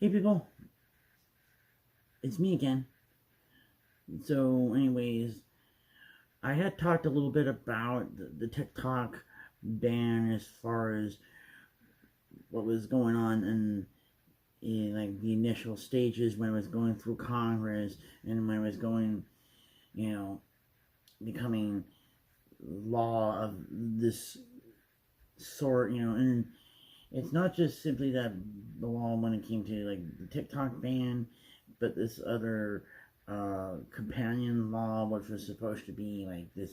Hey people, it's me again. So, anyways, I had talked a little bit about the TikTok ban as far as what was going on in like the initial stages when it was going through Congress and when it was going, you know, becoming law of this sort, and it's not just simply that the law when it came to like the TikTok ban, but this other companion law, which was supposed to be like this,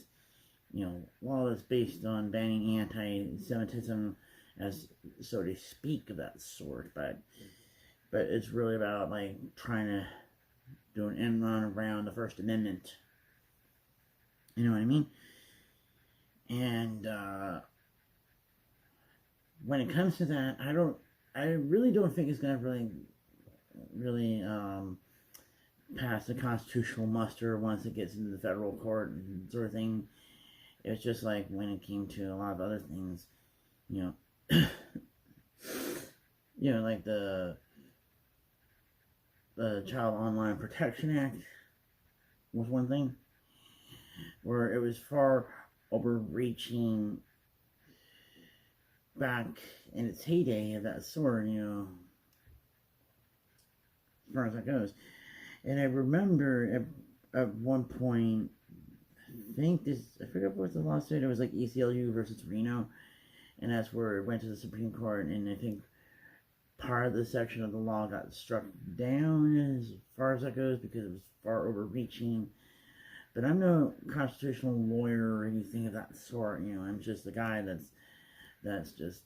law that's based on banning anti-Semitism, as so to speak, of that sort. But it's really about like trying to do an end run around the First Amendment. You know what I mean? And when it comes to that, I really don't think it's gonna really pass the constitutional muster once it gets into the federal court and sort of thing. It's just like when it came to a lot of other things, you know, like the Child Online Protection Act was one thing, where it was far overreaching back in its heyday of that sort, as far as that goes. And I remember at one point, I forget what the lawsuit, it was like ACLU versus Reno, and that's where it went to the Supreme Court, and I think part of the section of the law got struck down as far as that goes because it was far overreaching. But I'm no constitutional lawyer or anything of that sort. I'm just the guy that's just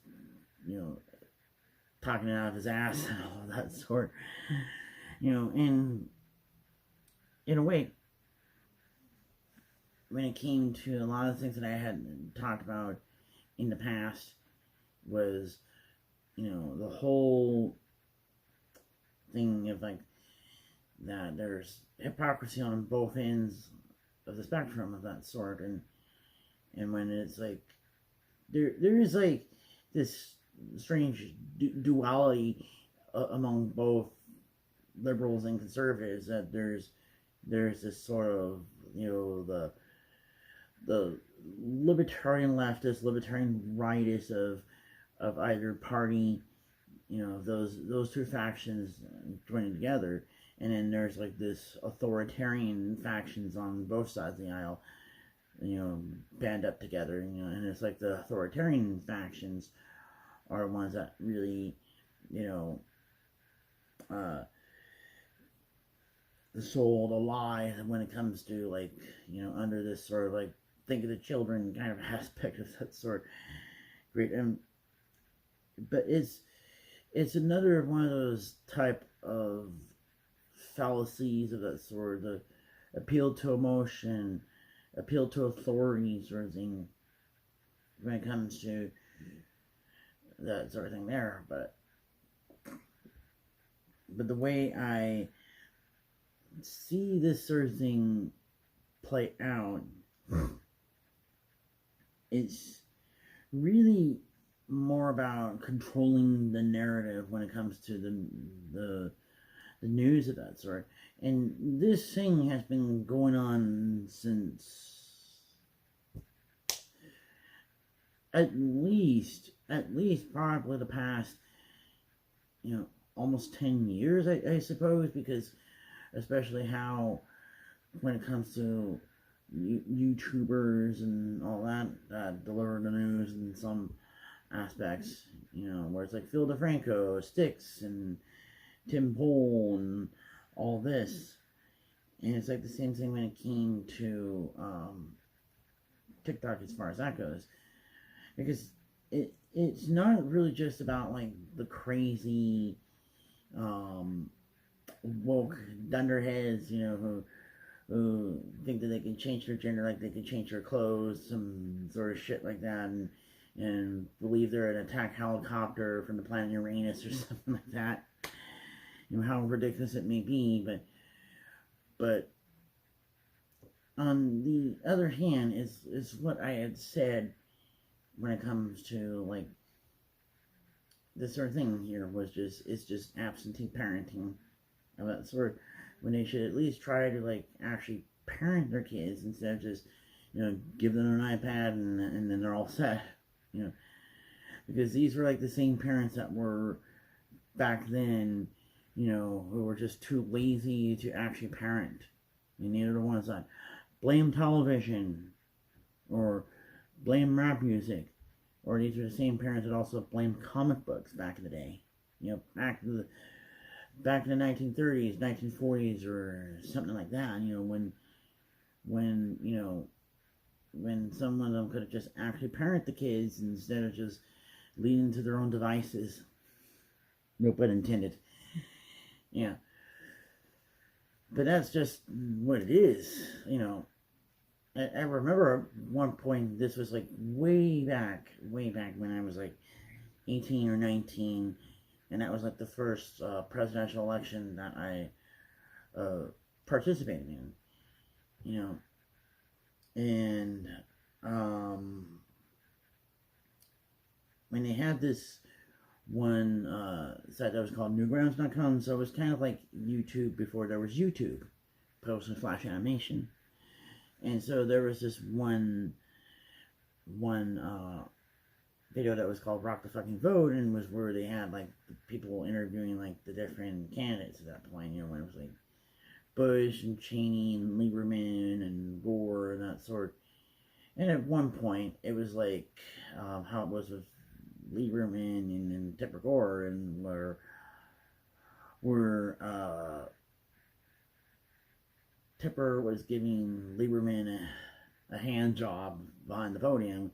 talking it out of his ass and all that sort. And in a way, when it came to a lot of things that I had talked about in the past, was the whole thing of like that there's hypocrisy on both ends of the spectrum of that sort, and when it's like there is like this strange duality among both liberals and conservatives, that there's this sort of the libertarian leftist, libertarian rightist of either party, those two factions joining together, and then there's like this authoritarian factions on both sides of the aisle, band up together, and it's like the authoritarian factions are ones that really, sold a lie when it comes to like, under this sort of like think of the children kind of aspect of that sort. Great, but it's another one of those type of fallacies of that sort, the appeal to emotion, appeal to authority sort of thing, when it comes to that sort of thing there. But the way I see this sort of thing play out, it's really more about controlling the narrative when it comes to the news of that sort. And this thing has been going on since at least probably the past, almost 10 years, I suppose, because especially how when it comes to YouTubers and all that deliver the news in some aspects, where it's like Phil DeFranco, Styx, and Tim Pool, and all this. And it's like the same thing when it came to TikTok as far as that goes. Because it's not really just about like the crazy woke dunderheads, who think that they can change their gender, like they can change their clothes, some sort of shit like that, and believe they're an attack helicopter from the planet Uranus or something like that. How ridiculous it may be, but on the other hand, is what I had said when it comes to like this sort of thing here was just, it's just absentee parenting of that sort, when they should at least try to like actually parent their kids instead of just, give them an iPad and then they're all set, because these were like the same parents that were back then, who were just too lazy to actually parent. And neither the ones that blame television or blame rap music, or these are the same parents that also blame comic books back in the day. Back in the 1930s, 1940s, or something like that. When some of them could have just actually parent the kids instead of just leading to their own devices. No pun intended. Yeah. But that's just what it is, I remember at one point, this was like way back when I was like 18 or 19, and that was like the first presidential election that I participated in, and when they had this one site that was called Newgrounds.com, so it was kind of like YouTube before there was YouTube, post and flash animation. And so there was this one video that was called Rock the Fucking Vote, and was where they had like people interviewing like the different candidates at that point, when it was like Bush and Cheney and Lieberman and Gore and that sort. And at one point it was like how it was with Lieberman and Tipper Gore, and where Tipper was giving Lieberman a hand job behind the podium,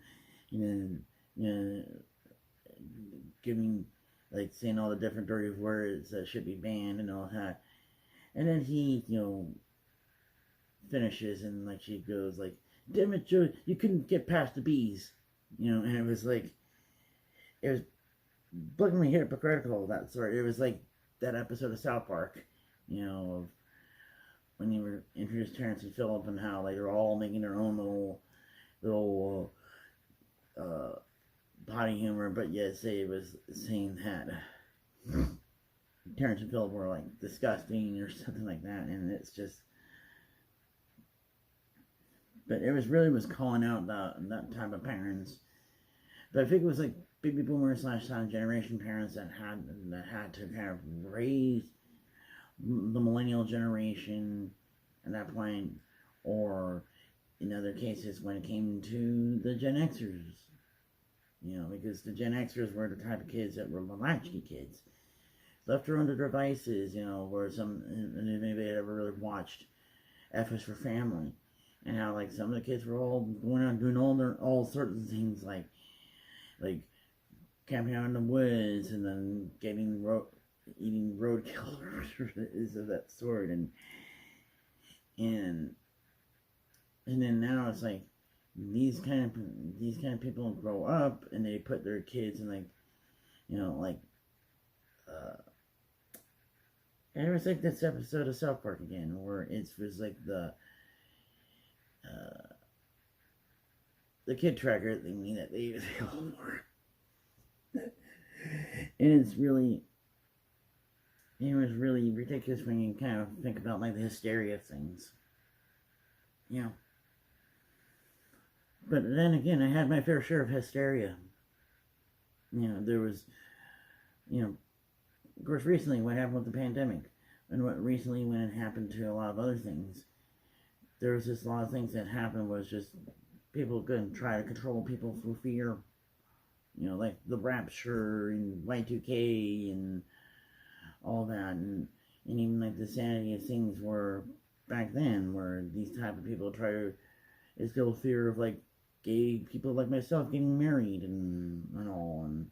giving, like, saying all the different dirty words that should be banned and all that. And then he, finishes, and like she goes like, "Damn it, Joe, you couldn't get past the bees," and it was like, it was blatantly hypocritical, that sort. It was like that episode of South Park, of when they were introduced Terrence and Phillip, and how like they're all making their own little potty humor, but yet it was saying that Terrence and Phillip were like disgusting or something like that, and it's just. But it was calling out that type of parents. But I think it was like baby boomer / silent generation parents that had to kind of raise the millennial generation at that point, or in other cases when it came to the Gen Xers, because the Gen Xers were the type of kids that were latchkey kids, left to their devices, where if anybody had ever really watched F is for Family, and how like some of the kids were all going out doing all sorts of things like camping out in the woods, and then eating roadkill is of that sort, and then now it's like these kind of people grow up and they put their kids in and it was like this episode of South Park again, where it was like the kid tracker thingy that they all were. And it was really ridiculous when you kind of think about like the hysteria of things. But then again, I had my fair share of hysteria. There was, of course, recently what happened with the pandemic, and when it happened to a lot of other things, there was just a lot of things that happened was just people couldn't try to control people through fear. Like the rapture and Y2K and all that, and even like the sanity of things were back then, where these type of people try to instill fear of like gay people like myself getting married and all, and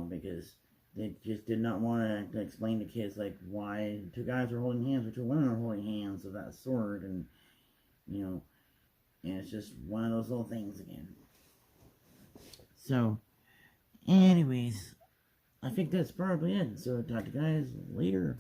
because they just did not want to explain to kids like why two guys are holding hands or two women are holding hands of that sort, and and it's just one of those little things again. So, anyways, I think that's probably it. So, talk to you guys later.